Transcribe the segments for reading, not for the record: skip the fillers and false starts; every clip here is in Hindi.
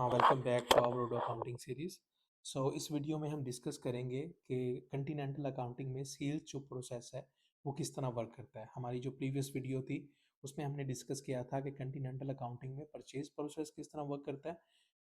Welcome back to our Odoo accounting series. इस वीडियो में हम डिस्कस करेंगे कि कंटिनेंटल अकाउंटिंग में सेल्स जो प्रोसेस है वो किस तरह वर्क करता है। हमारी जो प्रीवियस वीडियो थी उसमें हमने डिस्कस किया था कि कंटिनेंटल अकाउंटिंग में परचेज प्रोसेस किस तरह वर्क करता है,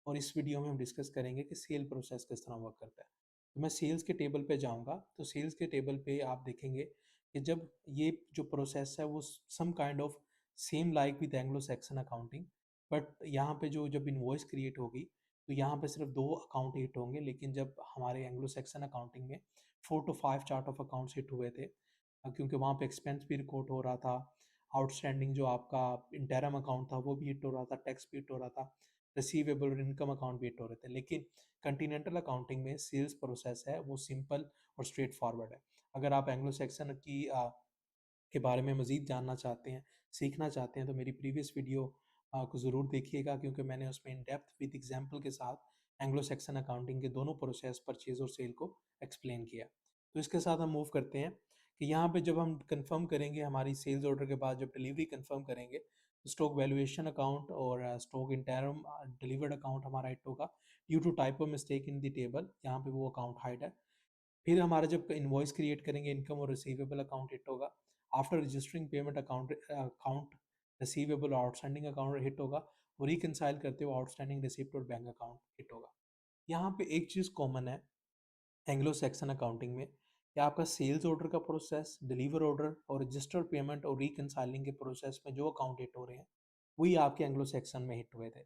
और इस वीडियो में हम डिस्कस करेंगे कि सेल प्रोसेस किस तरह वर्क करता है। तो मैं सेल्स के टेबल पे जाऊँगा, तो सेल्स के टेबल पे आप देखेंगे कि जब ये जो प्रोसेस है वो some kind of same like with Anglo Saxon accounting, but यहाँ पे जो जब इनवॉइस क्रिएट होगी तो यहाँ पे सिर्फ 2 अकाउंट हिट होंगे, लेकिन जब हमारे एंग्लो सेक्शन अकाउंटिंग में 4 to 5 chart of accounts hit हुए थे। क्योंकि वहाँ पे एक्सपेंस भी रिकॉर्ड हो रहा था, आउटस्टैंडिंग जो आपका इंटरम अकाउंट था वो भी हिट हो रहा था, टैक्स भी हिट हो रहा था, रिसीवेबल और इनकम अकाउंट भी हिट हो रहे थे। लेकिन कंटिनेंटल अकाउंटिंग में सेल्स प्रोसेस है वो सिंपल और स्ट्रेट फॉरवर्ड है। अगर आप एंग्लो सेक्शन के बारे में मज़ीद जानना चाहते हैं, सीखना चाहते हैं, तो मेरी प्रीवियस वीडियो को ज़रूर देखिएगा, क्योंकि मैंने उसमें इन डेप्थ विद एग्जांपल के साथ एंग्लो सेक्शन अकाउंटिंग के दोनों प्रोसेस परचेज और सेल को एक्सप्लेन किया। तो इसके साथ हम मूव करते हैं कि यहाँ पे जब हम कंफर्म करेंगे हमारी सेल्स ऑर्डर के बाद, जब डिलीवरी कंफर्म करेंगे तो स्टॉक वैल्यूएशन अकाउंट और स्टॉक इंटरम डिलीवर्ड अकाउंट हमारा हिट होगा due to type of mistake in the table. यहाँ पे वो अकाउंट हाइड है। फिर हमारा जब इनवॉइस क्रिएट करेंगे इनकम और रिसीवेबल अकाउंट हिट होगा। After registering payment account receivable और आउटस्टैंडिंग अकाउंट हिट होगा, और रिकंसाइल करते हुए आउटस्टैंडिंग रिसिप्ट और बैंक अकाउंट हिट होगा। यहाँ पे एक चीज़ कॉमन है एंग्लो सेक्शन अकाउंटिंग में, कि आपका सेल्स ऑर्डर का प्रोसेस, डिलीवर ऑर्डर और रजिस्टर पेमेंट और रिकंसाइलिंग के प्रोसेस में जो अकाउंट हिट हो रहे हैं वही आपके एंग्लो सेक्शन में हिट हुए थे।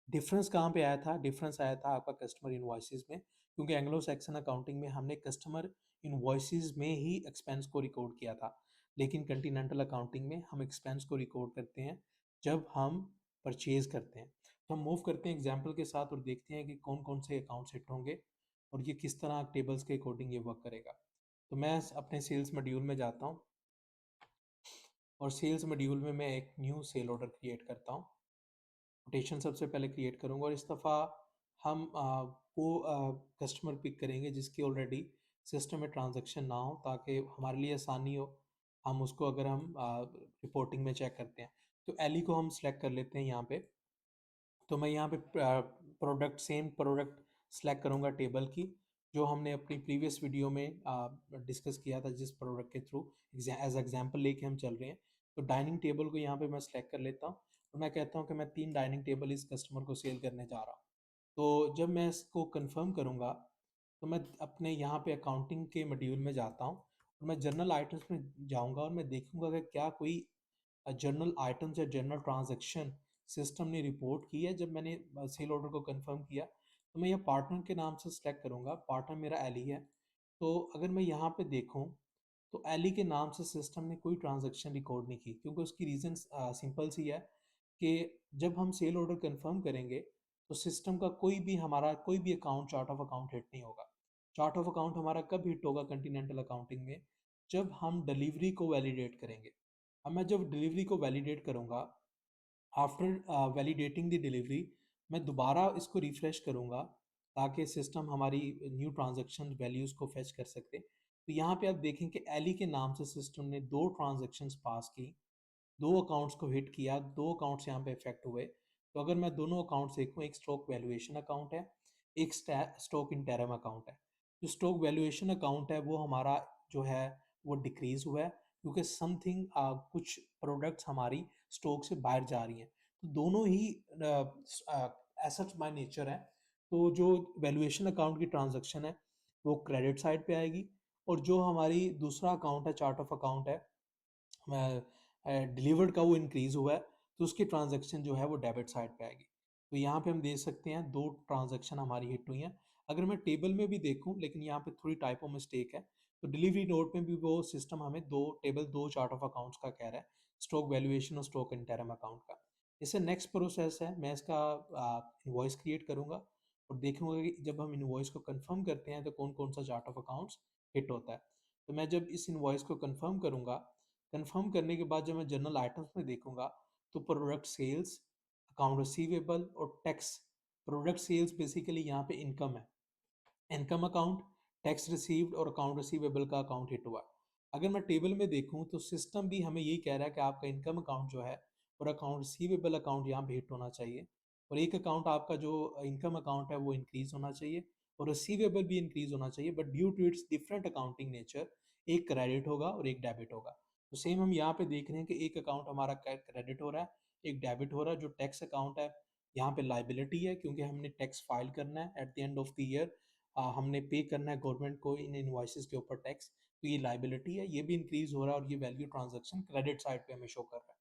डिफरेंस कहाँ पे आया था? डिफरेंस आया था आपका कस्टमर इनवॉइसेस में, क्योंकि एंग्लो सैक्सन अकाउंटिंग में हमने कस्टमर इनवॉइसेस में ही एक्सपेंस को रिकॉर्ड किया था, लेकिन कंटिनेंटल अकाउंटिंग में हम एक्सपेंस को रिकॉर्ड करते हैं जब हम परचेज करते हैं। तो हम मूव करते हैं एग्जाम्पल के साथ और देखते हैं कि कौन कौन से अकाउंट्स हिट होंगे और ये किस तरह टेबल्स के अकॉर्डिंग ये वर्क करेगा। तो मैं अपने सेल्स मॉड्यूल में जाता हूँ, और सेल्स मॉड्यूल में मैं एक न्यू सेल ऑर्डर क्रिएट करता हूँ। कोटेशन सबसे पहले क्रिएट करूंगा, और इस दफ़ा हम वो कस्टमर पिक करेंगे जिसकी ऑलरेडी सिस्टम में ट्रांजैक्शन ना हो, ताकि हमारे लिए आसानी हो हम उसको, अगर हम रिपोर्टिंग में चेक करते हैं। तो एली को हम सेलेक्ट कर लेते हैं यहाँ पे। तो मैं यहाँ पे प्रोडक्ट, सेम प्रोडक्ट सेलेक्ट करूँगा टेबल की, जो हमने अपनी प्रीवियस वीडियो में डिस्कस किया था, जिस प्रोडक्ट के थ्रू एज एग्जाम्पल लेके हम चल रहे हैं। तो डाइनिंग टेबल को यहाँ पे मैं सेलेक्ट कर लेता हूँ, और मैं कहता हूँ कि मैं 3 डाइनिंग टेबल इस कस्टमर को सेल करने जा रहा हूँ। तो जब मैं इसको कंफर्म करूँगा तो मैं अपने यहाँ पे अकाउंटिंग के मॉड्यूल में जाता हूँ, और मैं जर्नल आइटम्स में जाऊँगा, और मैं देखूँगा कि क्या कोई जर्नल आइटम्स या जर्नल ट्रांजैक्शन सिस्टम ने रिपोर्ट की है। जब मैंने सेल ऑर्डर को कंफर्म किया तो मैं यह पार्टनर के नाम से सेलेक्ट करूँगा। पार्टनर मेरा एली है। तो अगर मैं यहाँ पे देखूँ तो एली के नाम से सिस्टम ने कोई ट्रांजैक्शन रिकॉर्ड नहीं की, क्योंकि उसकी रीज़न सिंपल सी है कि जब हम सेल ऑर्डर कंफर्म करेंगे तो सिस्टम का कोई भी account, chart of account hit नहीं होगा। चार्ट ऑफ अकाउंट हमारा कब हिट होगा कंटिनेंटल अकाउंटिंग में? जब हम डिलीवरी को वैलिडेट करेंगे। अब मैं जब डिलीवरी को वैलिडेट करूँगा, आफ्टर वैलिडेटिंग द डिलीवरी, मैं दोबारा इसको रिफ्रेश करूँगा ताकि सिस्टम हमारी न्यू ट्रांजैक्शन वैल्यूज़ को फेच कर सके। तो यहाँ पे आप देखें कि एली के नाम से सिस्टम ने 2 ट्रांजैक्शंस पास की, 2 अकाउंट्स को हिट किया, 2 अकाउंट्स यहाँ पे इफेक्ट हुए। तो अगर मैं दोनों अकाउंट्स देखूँ, एक स्टॉक वैल्यूएशन अकाउंट है, एक स्टॉक इंटरम अकाउंट है। जो स्टॉक वैल्यूएशन अकाउंट है वो हमारा जो है वो डिक्रीज हुआ है, क्योंकि समथिंग कुछ प्रोडक्ट्स हमारी स्टॉक से बाहर जा रही हैं। तो दोनों ही एसेट्स बाय नेचर है। तो जो वैल्यूएशन अकाउंट की ट्रांजैक्शन है वो क्रेडिट साइड पे आएगी, और जो हमारी दूसरा अकाउंट है, चार्ट ऑफ अकाउंट है डिलीवर्ड का, वो इंक्रीज हुआ है, तो उसकी ट्रांजैक्शन जो है वो डेबिट साइड पे आएगी। तो यहाँ पे हम देख सकते हैं 2 ट्रांजैक्शन हमारी हिट हुई हैं। अगर मैं टेबल में भी देखूं, लेकिन यहाँ पे थोड़ी टाइपो मिस्टेक है, तो डिलीवरी नोट में भी वो सिस्टम हमें 2 चार्ट ऑफ अकाउंट्स का कह रहा है, स्टॉक वैल्यूएशन और स्टॉक इंटरम अकाउंट का। इससे नेक्स्ट प्रोसेस है, मैं इसका इनवॉइस क्रिएट करूंगा और देखूंगा कि जब हम इनवॉइस को कंफर्म करते हैं तो कौन कौन सा चार्ट ऑफ अकाउंट्स हिट होता है। तो मैं जब इस इनवॉइस को कंफर्म करूंगा, कंफर्म करने के बाद जब मैं जनरल आइटम्स में देखूंगा तो प्रोडक्ट सेल्स, अकाउंट रिसीवेबल और टैक्स। प्रोडक्ट सेल्स बेसिकली यहाँ पे इनकम है, इनकम अकाउंट, टैक्स रिसीव्ड और अकाउंट रिसीवेबल का अकाउंट हिट हुआ। अगर मैं टेबल में देखूं तो सिस्टम भी हमें यही कह रहा है कि आपका इनकम अकाउंट जो है और अकाउंट रिसीवेबल अकाउंट यहाँ पे हिट होना चाहिए। और एक अकाउंट आपका जो इनकम अकाउंट है वो इंक्रीज होना चाहिए और रिसीवेबल भी इंक्रीज होना चाहिए, but due to its different accounting nature एक क्रेडिट होगा और एक डेबिट होगा। तो सेम हम यहाँ पे देख रहे हैं कि एक अकाउंट हमारा क्रेडिट हो रहा है, एक डेबिट हो रहा है। जो टैक्स अकाउंट है यहाँ पे लाइबिलिटी है, क्योंकि हमने टैक्स फाइल करना है at the end of the year, हमने पे करना है गवर्नमेंट को इन इनवॉइसेस के ऊपर टैक्स। तो ये लाइबिलिटी है, ये भी इंक्रीज हो रहा है और ये वैल्यू ट्रांजैक्शन क्रेडिट साइड पे हमें शो कर रहा है।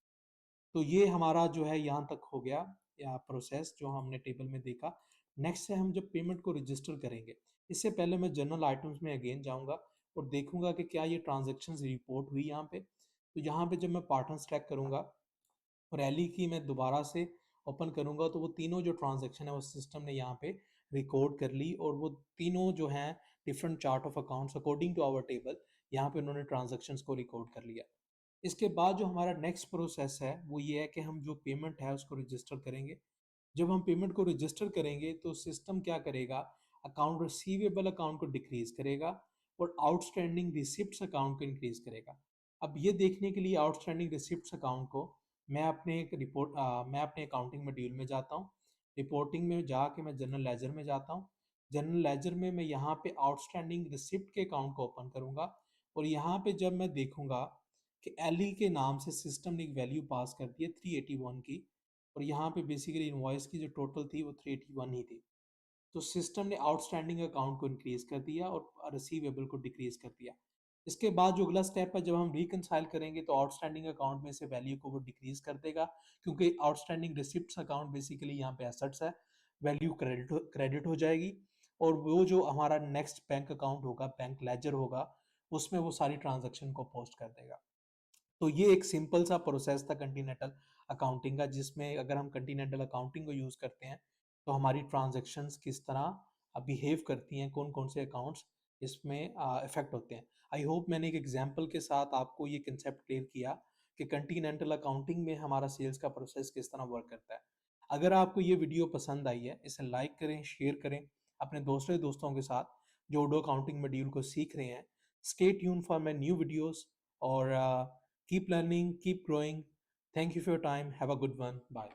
तो ये हमारा जो है यहाँ तक हो गया या प्रोसेस जो हमने टेबल में देखा। नेक्स्ट है हम जब पेमेंट को रजिस्टर करेंगे, इससे पहले मैं जनरल आइटम्स में अगेन जाऊंगा और देखूंगा कि क्या ये ट्रांजेक्शन रिपोर्ट हुई यहाँ पे। तो यहाँ पे जब मैं पार्टनर्स ट्रैक करूंगा और एली की मैं दोबारा से ओपन करूंगा, तो वो तीनों जो ट्रांजेक्शन है वो सिस्टम ने यहाँ पे रिकॉर्ड कर ली और वो तीनों जो हैं different chart of accounts according to our table, यहाँ पे उन्होंने ट्रांजेक्शन्स को रिकॉर्ड कर लिया। इसके बाद जो हमारा नेक्स्ट प्रोसेस है वो ये है कि हम जो पेमेंट है उसको रजिस्टर करेंगे। जब हम पेमेंट को रजिस्टर करेंगे तो सिस्टम क्या करेगा, अकाउंट रिसीवेबल अकाउंट को डिक्रीज करेगा और आउटस्टैंडिंग रिसिप्ट्स अकाउंट को इंक्रीज करेगा। अब ये देखने के लिए आउटस्टैंडिंग रिसिप्ट्स अकाउंट को मैं अपने अकाउंटिंग मॉड्यूल में जाता हूँ। रिपोर्टिंग में जाके मैं जनरल लेजर में जाता हूँ। जनरल लेजर में मैं यहाँ पे आउटस्टैंडिंग रिसिप्ट के अकाउंट को ओपन करूंगा और यहाँ पे जब मैं देखूंगा कि एली के नाम से सिस्टम ने एक वैल्यू पास कर दी है 381 की, और यहाँ पे बेसिकली इनवॉइस की जो टोटल थी वो 381 ही थी। तो सिस्टम ने आउटस्टैंडिंग अकाउंट को इंक्रीज कर दिया और रिसीवेबल को डिक्रीज कर दिया। इसके बाद जो अगला स्टेप है, जब हम रिकनसाइल करेंगे तो आउटस्टैंडिंग अकाउंट में से वैल्यू को वो डिक्रीज कर देगा, क्योंकि आउटस्टैंडिंग रिसिप्ट्स अकाउंट बेसिकली यहाँ पे एसेट्स है, वैल्यू क्रेडिट हो जाएगी और वो जो हमारा नेक्स्ट बैंक अकाउंट होगा, बैंक लेजर होगा, उसमें वो सारी ट्रांजेक्शन को पोस्ट कर देगा। तो ये एक सिंपल सा प्रोसेस था कंटिनेंटल अकाउंटिंग का, जिसमें अगर हम कंटिनेंटल अकाउंटिंग को यूज़ करते हैं तो हमारी ट्रांजैक्शंस किस तरह बिहेव करती हैं, कौन कौन से अकाउंट्स इसमें इफेक्ट होते हैं। आई होप मैंने एक एग्जांपल के साथ आपको ये कंसेप्ट क्लियर किया कि कंटिनेंटल अकाउंटिंग में हमारा सेल्स का प्रोसेस किस तरह वर्क करता है। अगर आपको ये वीडियो पसंद आई है, इसे लाइक करें, शेयर करें अपने दूसरे दोस्तों के साथ जो ओडो अकाउंटिंग मॉड्यूल को सीख रहे हैं। Stay tune for my new videos और keep learning, keep growing. Thank you for your time. Have a good one. Bye.